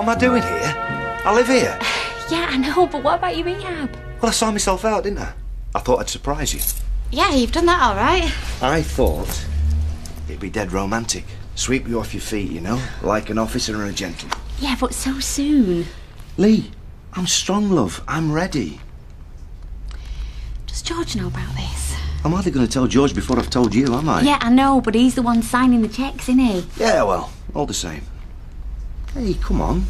am I doing here? I live here. Yeah, I know, but what about your rehab? Well, I signed myself out, didn't I? I thought I'd surprise you. Yeah, you've done that all right. I thought it'd be dead romantic. Sweep you off your feet, you know, like an officer and a gentleman. Yeah, but so soon. Lee, I'm strong, love. I'm ready. Does George know about this? I'm either going to tell George before I've told you, am I? Yeah, I know, but he's the one signing the cheques, isn't he? Yeah, well, all the same. Hey, come on.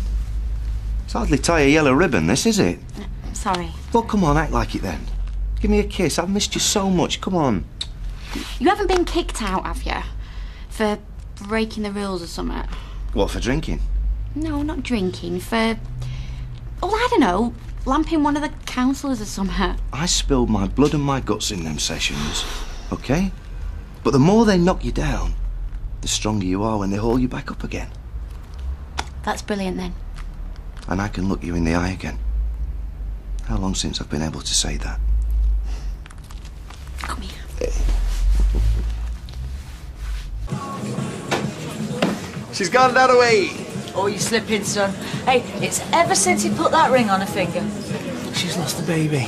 It's hardly tie a yellow ribbon, this, is it? Sorry. Well, come on, act like it then. Give me a kiss. I've missed you so much. Come on. You haven't been kicked out, have you? For breaking the rules or something? What, for drinking? No, not drinking. For... Oh, I don't know. Lamping one of the counsellors or something. I spilled my blood and my guts in them sessions, okay? But the more they knock you down, the stronger you are when they haul you back up again. That's brilliant, then. And I can look you in the eye again. How long since I've been able to say that? Come here. She's gone that away. Oh, you slipping, son. Hey, it's ever since he put that ring on her finger. She's lost the baby.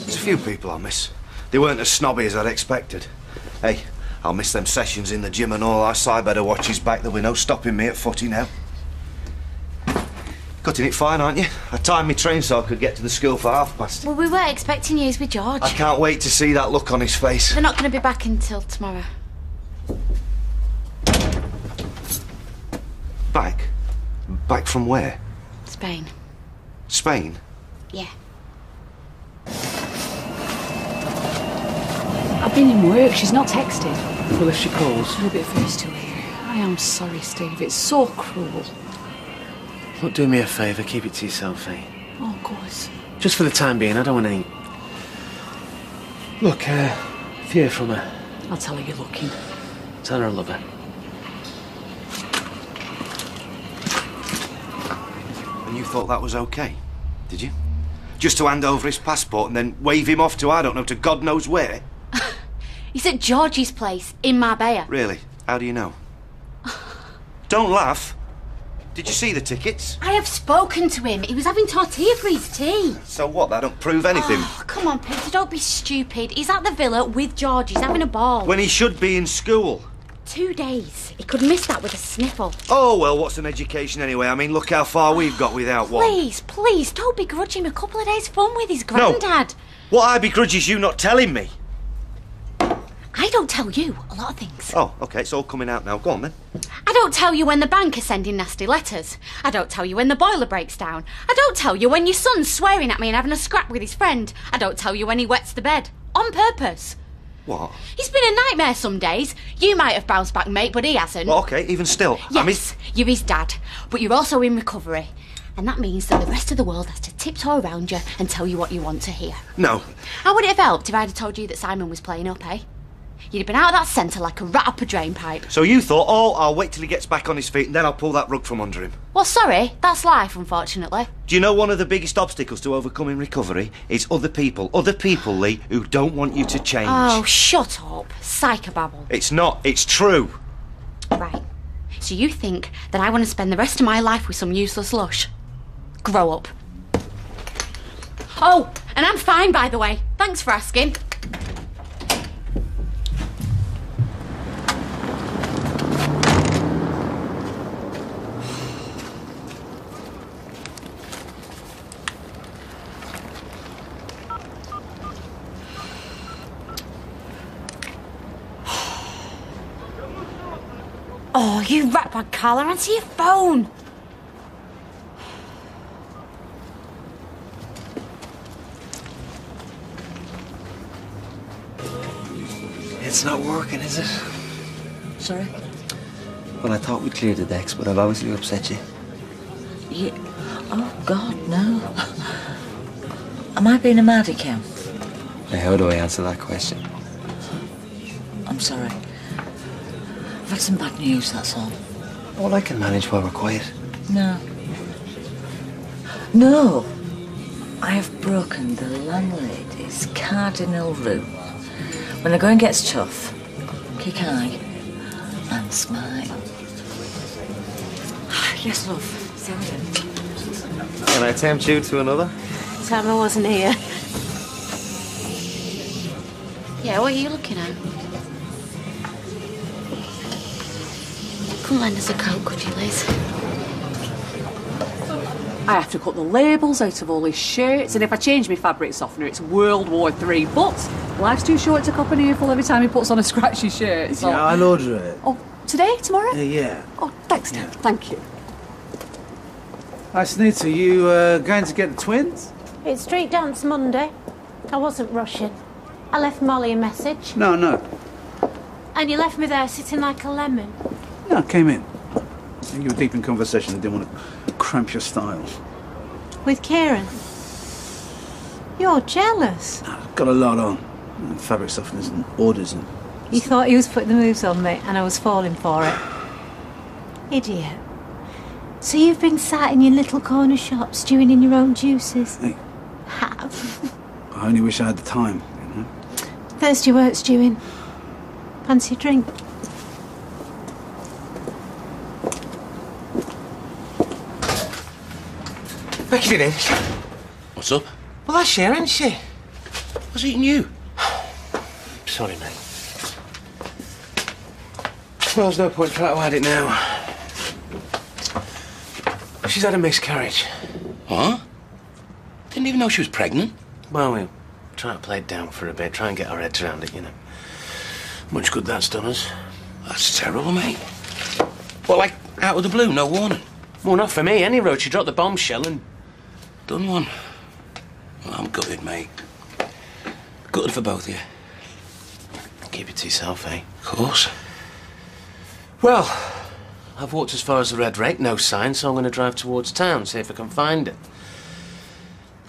There's a few people I miss. They weren't as snobby as I'd expected. Hey, I'll miss them sessions in the gym and all our side better watches back. There'll be no stopping me at footy now. Cutting it fine, aren't you? I timed my train so I could get to the school for past. Well, we weren't expecting you with George. I can't wait to see that look on his face. They're not going to be back until tomorrow. Back? Back from where? Spain. Spain? Yeah. I've been in work. She's not texted. Well, if she calls. She'll be first to hear. I am sorry, Steve. It's so cruel. Look, do me a favour. Keep it to yourself, eh? Oh, of course. Just for the time being. I don't want any... Look, if you hear from her... I'll tell her you're looking. Tell her I love her. And you thought that was okay, did you? Just to hand over his passport and then wave him off to, I don't know, to God knows where? He's at George's place in Marbella. Really? How do you know? Don't laugh. Did you see the tickets? I have spoken to him. He was having tortilla for his tea. So what? That don't prove anything. Oh, come on, Peter, don't be stupid. He's at the villa with George. He's having a ball. When he should be in school. 2 days. He could miss that with a sniffle. Oh, well, what's an education anyway? I mean, look how far we've got without one. Please, don't begrudge him a couple of days' fun with his granddad. No. What I begrudge is you not telling me. I don't tell you a lot of things. Oh, OK, it's all coming out now. Go on, then. I don't tell you when the bank are sending nasty letters. I don't tell you when the boiler breaks down. I don't tell you when your son's swearing at me and having a scrap with his friend. I don't tell you when he wets the bed. On purpose. What? He's been a nightmare some days. You might have bounced back, mate, but he hasn't. Well, OK, even still. Yes, you're his dad, but you're also in recovery. And that means that the rest of the world has to tiptoe around you and tell you what you want to hear. No. How would it have helped if I'd have told you that Simon was playing up, eh? You'd have been out of that centre like a rat up a drain pipe. So you thought, oh, I'll wait till he gets back on his feet and then I'll pull that rug from under him. Well, sorry, that's life, unfortunately. Do you know one of the biggest obstacles to overcoming recovery is other people, Lee, who don't want you to change? Oh, shut up. Psychobabble. It's not, it's true. Right. So you think that I want to spend the rest of my life with some useless lush? Grow up. Oh, and I'm fine, by the way. Thanks for asking. Oh, you ratbag, Carla, answer your phone. It's not working, is it? Sorry? Well, I thought we'd cleared the decks, but I've obviously upset you. Yeah. Oh, God, no. Am I being a maddy, Kim? Now, how do I answer that question? I'm sorry. I've had some bad news, that's all. Well, I can manage while we're quiet. No. No! I have broken the landlady's cardinal rule. When the going gets tough, kick high and smile. Yes, love. Sorry. Can I tempt you to another? Time I wasn't here. Yeah, what are you looking at? Couldn't lend us a coat, could you, Liz? I have to cut the labels out of all his shirts, and if I change my fabric softener, it's World War III. But life's too short to cop an earful every time he puts on a scratchy shirt. So... Yeah, I'll order it. Oh, today? Tomorrow? Yeah. Oh, thanks, Dad. Thank you. Hi, Sneed, are you going to get the twins? It's street dance Monday. I wasn't rushing. I left Molly a message. No. And you left me there sitting like a lemon. No, I came in. And you were deep in conversation. I didn't want to cramp your style. With Kieran. You're jealous. I've got a lot on. Fabric softeners and orders and... You thought he was putting the moves on me and I was falling for it. Idiot. So you've been sat in your little corner shop stewing in your own juices? Hey. Have. I only wish I had the time, you know? Thirsty work stewing. Fancy a drink? Becky been in? What's up? Well, that's Cher, isn't she? What's eating you? Sorry, mate. Well, there's no point trying to hide it now. She's had a miscarriage. What? Didn't even know she was pregnant. Well, we'll try to play it down for a bit, try and get our heads around it, you know. Much good that's done us. That's terrible, mate. Well, like, out of the blue, no warning? Well, not for me. Any road, she dropped the bombshell and... Done one. Well, I'm gutted, mate. Gutted for both of you. Keep it to yourself, eh? Of course. Well, I've walked as far as the Red Rake, no sign, so I'm going to drive towards town, see if I can find it.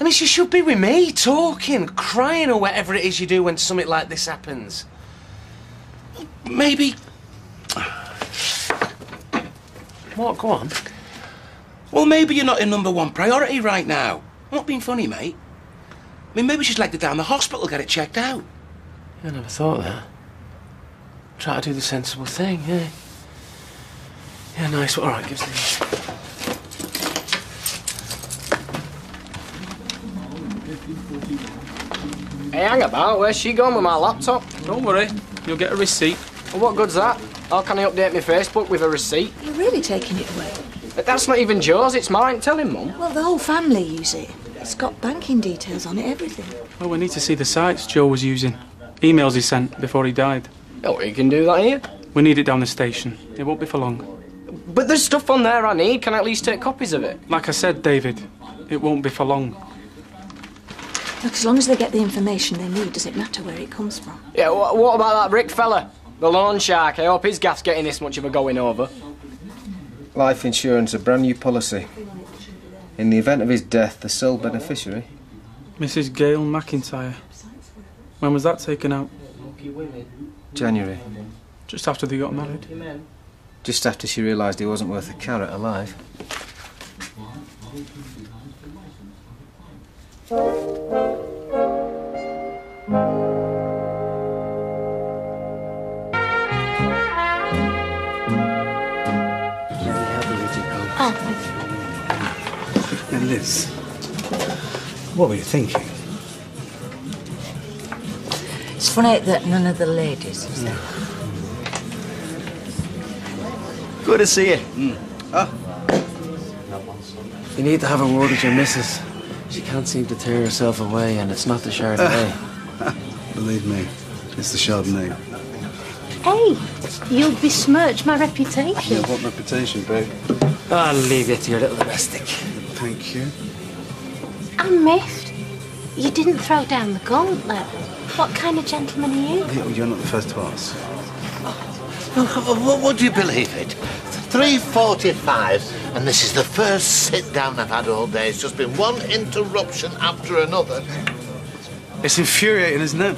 I mean, she should be with me, talking, crying, or whatever it is you do when something like this happens. Maybe... What? Go on. Well, maybe you're not in #1 priority right now. I'm not being funny, mate. I mean, maybe she's legged it down the hospital, get it checked out. I never thought of that. Try to do the sensible thing, yeah. Yeah, nice. All right, give us the... Hey, hang about. Where's she gone with my laptop? Don't worry, you'll get a receipt. Well, what good's that? How can I update my Facebook with a receipt? You're really taking it away. But that's not even Joe's, it's mine. Tell him, Mum. Well, the whole family use it. It's got banking details on it, everything. Well, we need to see the sites Joe was using. Emails he sent before he died. Oh, you can do that here? We need it down the station. It won't be for long. But there's stuff on there I need. Can I at least take copies of it? Like I said, David, it won't be for long. Look, as long as they get the information they need, does it matter where it comes from? Yeah, what about that brick fella? The loan shark. I hope his gaff's getting this much of a going over. Life insurance, a brand new policy. In the event of his death, the sole beneficiary. Mrs. Gail McIntyre. When was that taken out? January. Just after they got married. Just after she realised he wasn't worth a carrot alive. And Liz, what were you thinking? It's funny that none of the ladies is there. Good to see you. You need to have a word with your missus. She can't seem to tear herself away, and it's not the Chardonnay. Believe me, it's the Chardonnay. Hey, you'll besmirch my reputation. Yeah, what reputation, babe? I'll leave you to your little domestic. Thank you. I miffed. You didn't throw down the gauntlet. What kind of gentleman are you? You're not the first to ask. Would you believe it? 3:45, and this is the first sit-down I've had all day. It's just been one interruption after another. It's infuriating, isn't it?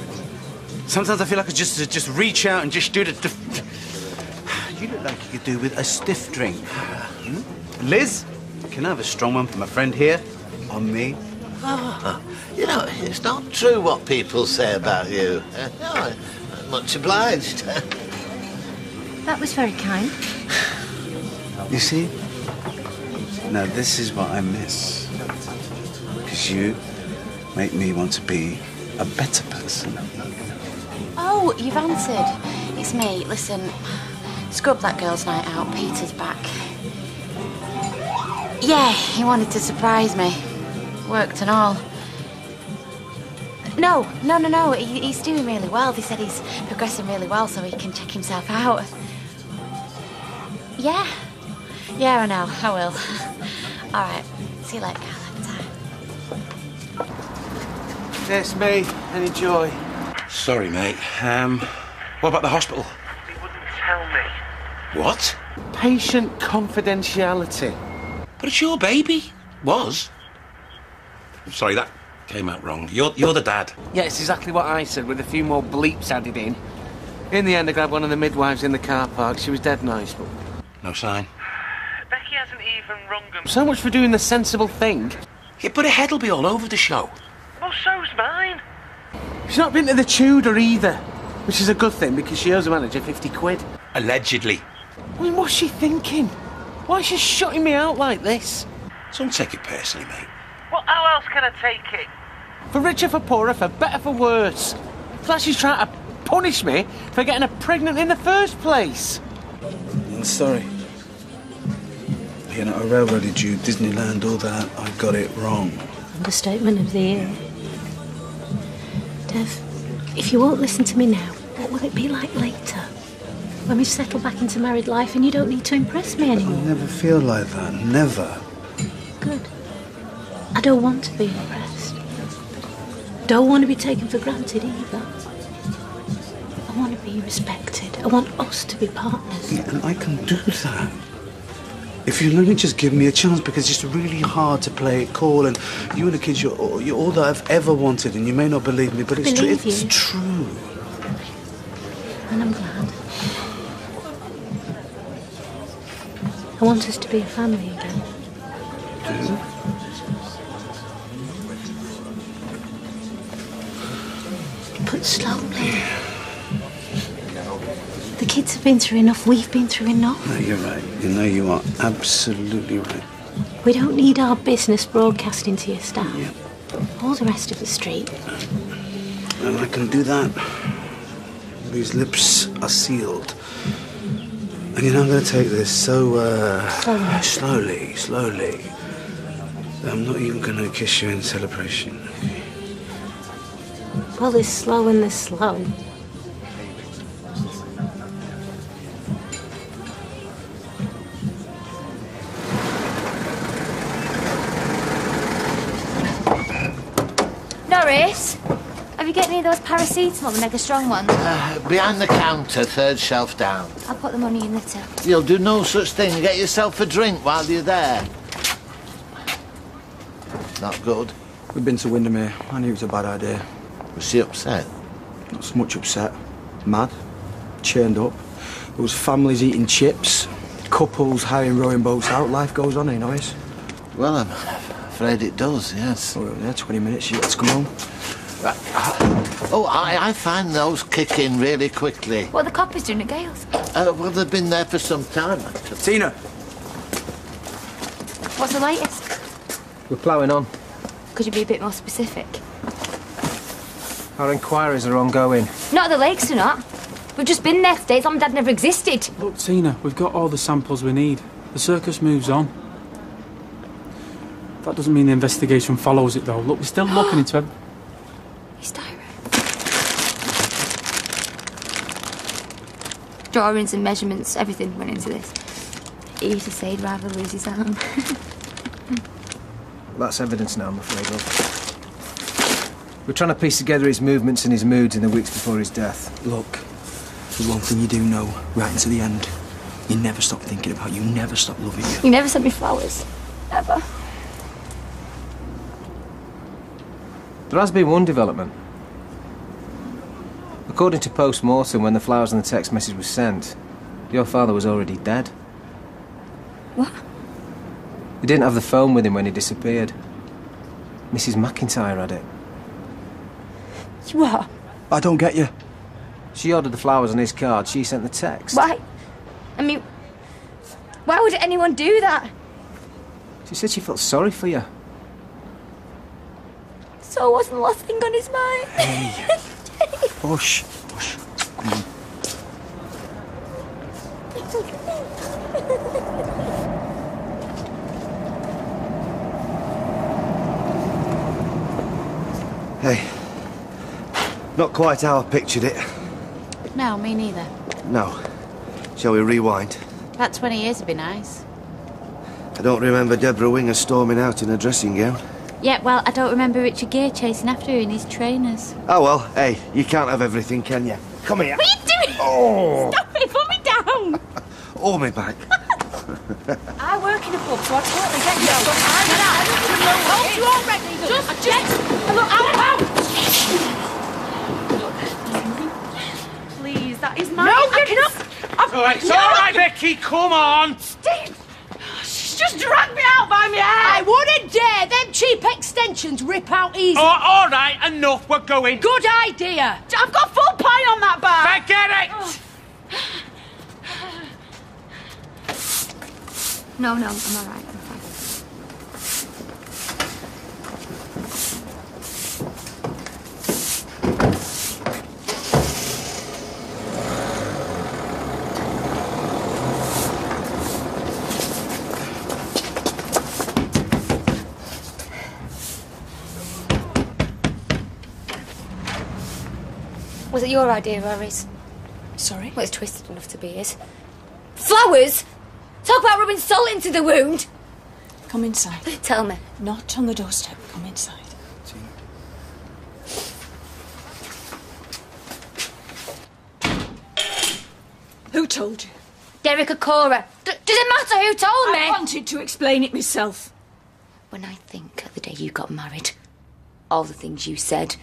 Sometimes I feel like I just reach out and just do the... You look like you could do with a stiff drink. Liz, can I have a strong one for my friend here? On me? You know, it's not true what people say about you. No, I'm much obliged. That was very kind. You see? Now, this is what I miss. Because you make me want to be a better person. Oh, you've answered. It's me. Listen, scrub that girls' night out. Peter's back. Yeah, he wanted to surprise me. Worked and all. No. He's doing really well. They said he's progressing really well so he can check himself out. Yeah, I know. I will. All right. See you later, Carl. Yes, me. Any joy? Sorry, mate. What about the hospital? He wouldn't tell me. What? Patient confidentiality. But it's your baby. Was. Sorry, that came out wrong. You're the dad. Yeah, it's exactly what I said, with a few more bleeps added in. In the end, I grabbed one of the midwives in the car park. She was dead nice, but... No sign. Becky hasn't even rung him. So much for doing the sensible thing. Yeah, but her head'll be all over the show. Well, so's mine. She's not been to the Tudor either, which is a good thing because she owes the manager 50 quid. Allegedly. I mean, what's she thinking? Why is she shutting me out like this? Don't take it personally, mate. Well, how else can I take it? For richer, for poorer, for better, for worse. It's like she's trying to punish me for getting her pregnant in the first place. I'm sorry. You know, I railroaded you, Disneyland, all that. I got it wrong. Understatement of the year. Dev, if you won't listen to me now, what will it be like later? When we've settled back into married life and you don't need to impress me anymore? I never feel like that. Never. Good. I don't want to be impressed. Don't want to be taken for granted either. I want to be respected. I want us to be partners. Yeah, and I can do that. If you'll only just give me a chance, because it's really hard to play it cool, and you and the kids, you're all that I've ever wanted, and you may not believe me, but it's true. It's true. And I'm glad. I want us to be a family again. Do? But slowly. The kids have been through enough, we've been through enough. No, you're right. You know you are absolutely right. We don't need our business broadcasting to your staff. Yep. All the rest of the street. And I can do that. These lips are sealed. And you know, I'm going to take this so, slowly. I'm not even going to kiss you in celebration. Well, there's slow and there's slow. Norris, have you got any of those paracetamol, the mega strong ones? Behind the counter, third shelf down. I'll put the money in the till. You'll do no such thing. Get yourself a drink while you're there. Not good. We've been to Windermere. I knew it was a bad idea. Was she upset? Not so much upset. Mad. Churned up. There was families eating chips. Couples hiring rowing boats out. Life goes on, you know, Norris. Well, I'm afraid it does, yes. Oh, yeah, 20 minutes. You got to come home. Oh, I find those kick in really quickly. What are the coppers doing at Gale's? Well, they've been there for some time, actually. Tina! What's the latest? We're ploughing on. Could you be a bit more specific? Our inquiries are ongoing. Not at the lakes, or not. We've just been there today. Mum and Dad never existed. Look, Tina, we've got all the samples we need. The circus moves on. That doesn't mean the investigation follows it, though. Look, we're still looking into it. His diary. Drawings and measurements, everything went into this. He used to say he'd rather lose his arm. That's evidence now, I'm afraid, love. We're trying to piece together his movements and his moods in the weeks before his death. Look, there's one thing you do know, right until the end. You never stop thinking about you, never stop loving you. You never sent me flowers. Ever. There has been one development. According to post-mortem, when the flowers and the text message was sent, your father was already dead. What? He didn't have the phone with him when he disappeared. Mrs. McIntyre had it. What? I don't get you. She ordered the flowers on his card, she sent the text. Why? I mean, why would anyone do that? She said she felt sorry for you. So it wasn't the last thing on his mind. Hey. Hush. Hush. Come on. Hey, not quite how I pictured it. No, me neither. No. Shall we rewind? About 20 years would be nice. I don't remember Deborah Winger storming out in a dressing gown. Yeah, well, I don't remember Richard Gere chasing after her in his trainers. Oh well, hey, you can't have everything, can you? Come here. What are you doing? Oh! Stop it, put me down! Or me back. I work in a pub, so I totally get you. But I don't even know what you already. Look, ow! Please, that is my... No, get up! It's all right, Becky, come on! Steve! She's just dragged me out by my hair! I wouldn't dare! Them cheap extensions rip out easy. Oh, all right, enough, we're going. Good idea! I've got full pie on that bar! Forget it! No, I'm all right. I'm fine. Was it your idea, Rory's? Sorry? Well, it's twisted enough to be his. Flowers? Talk about rubbing salt into the wound. Come inside. Tell me. Not on the doorstep. Come inside. Who told you? Derek or Cora. Does it matter who told me? I wanted to explain it myself. When I think of the day you got married, all the things you said,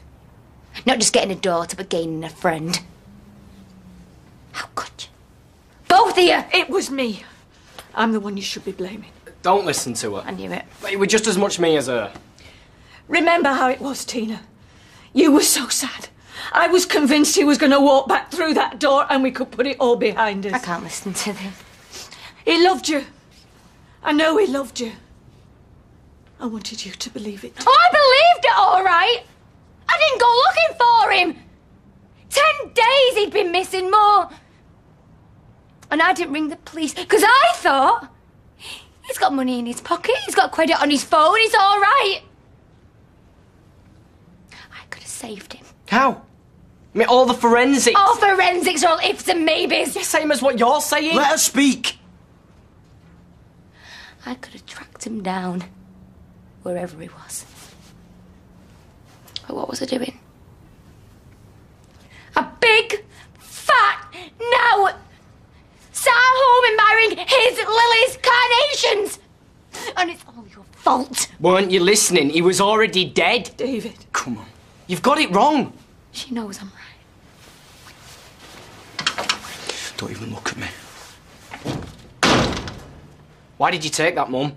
not just getting a daughter, but gaining a friend. How could you? Both of you! It was me. I'm the one you should be blaming. Don't listen to her. I knew it. It was just as much me as her. Remember how it was, Tina? You were so sad. I was convinced he was going to walk back through that door and we could put it all behind us. I can't listen to this. He loved you. I know he loved you. I wanted you to believe it. Oh, I believed it, all right. I didn't go looking for him. 10 days he'd been missing more. And I didn't ring the police because I thought he's got money in his pocket, he's got credit on his phone, he's all right. I could have saved him. How? I mean, all the forensics. All forensics are all ifs and maybes. Yeah, same as what you're saying. Let her speak. I could have tracked him down wherever he was. But what was I doing? A big, fat no! Sat home and marrying his Lily's carnations! And it's all your fault. Weren't you listening? He was already dead. David. Come on. You've got it wrong. She knows I'm right. Don't even look at me. Why did you take that, Mum?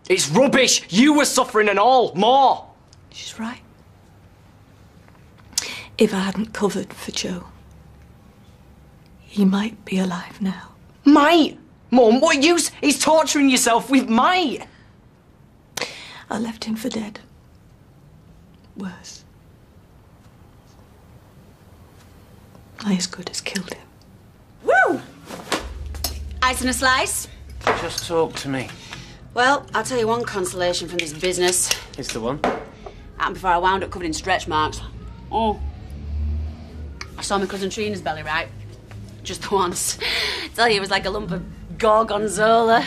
It's rubbish. You were suffering and all. More. She's right. If I hadn't covered for Joe, he might be alive now. Might? Mum, what use? He's torturing yourself with might. I left him for dead. Worse. I as good as killed him. Woo! Ice and a slice? Just talk to me. Well, I'll tell you one consolation from this business. It's the one. Happened before I wound up covered in stretch marks. Oh. I saw my cousin Trina's belly, right? Just the once. Tell you, it was like a lump of gorgonzola.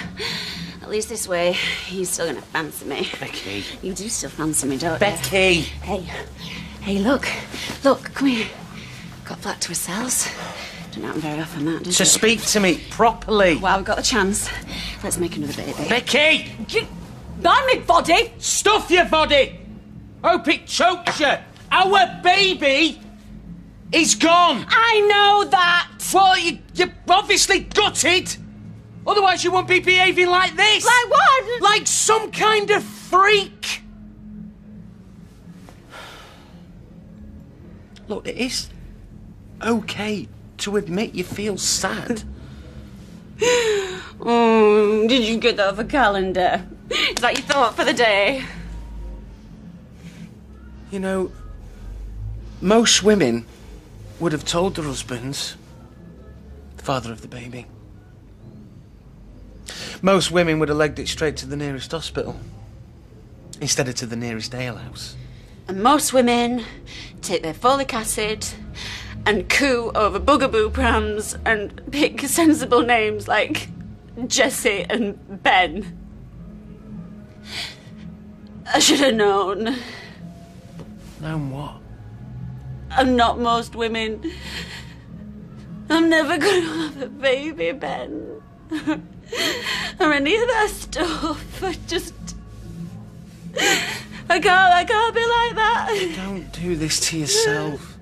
At least this way, he's still gonna fancy me. Becky. You do still fancy me, don't you? Becky! Hey, look. Look, come here. Got flat to ourselves. Don't happen very often, that, does To it? speak to me properly. Well, we've got the chance. Let's make another baby. Becky! Ban me body! Stuff your body! Hope it chokes you! Our baby is gone! I know that! Well, you're obviously gutted! Otherwise you won't be behaving like this! Like what? Like some kind of freak! Look, it is okay to admit you feel sad. Did you get that off a calendar? Is that your thought for the day? You know, most women would have told their husbands, the father of the baby. Most women would have legged it straight to the nearest hospital instead of to the nearest alehouse. And most women take their folic acid and coo over bugaboo prams and pick sensible names like Jessie and Ben. I should have known. Known what? I'm not most women. I'm never gonna have a baby, Ben. Or any of that stuff. I can't be like that. Don't do this to yourself.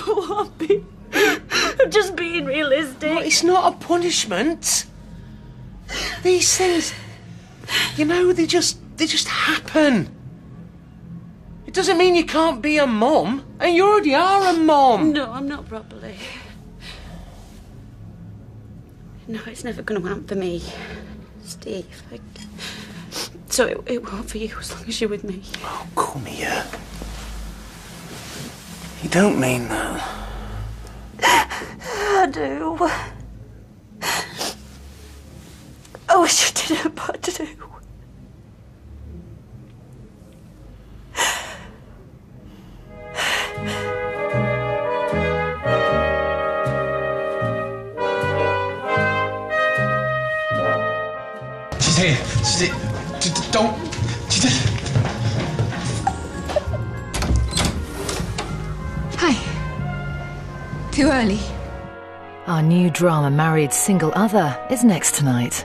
I'm just being realistic. No, it's not a punishment. These things, you know, they just happen. It doesn't mean you can't be a mum, and you already are a mum. No, I'm not properly. No, it's never going to happen for me, Steve. So it won't for you as long as you're with me. Oh, come here. You don't mean that. I do. I wish I didn't, but I do. Don't. Hi. Too early. Our new drama, Married Single Other, is next tonight.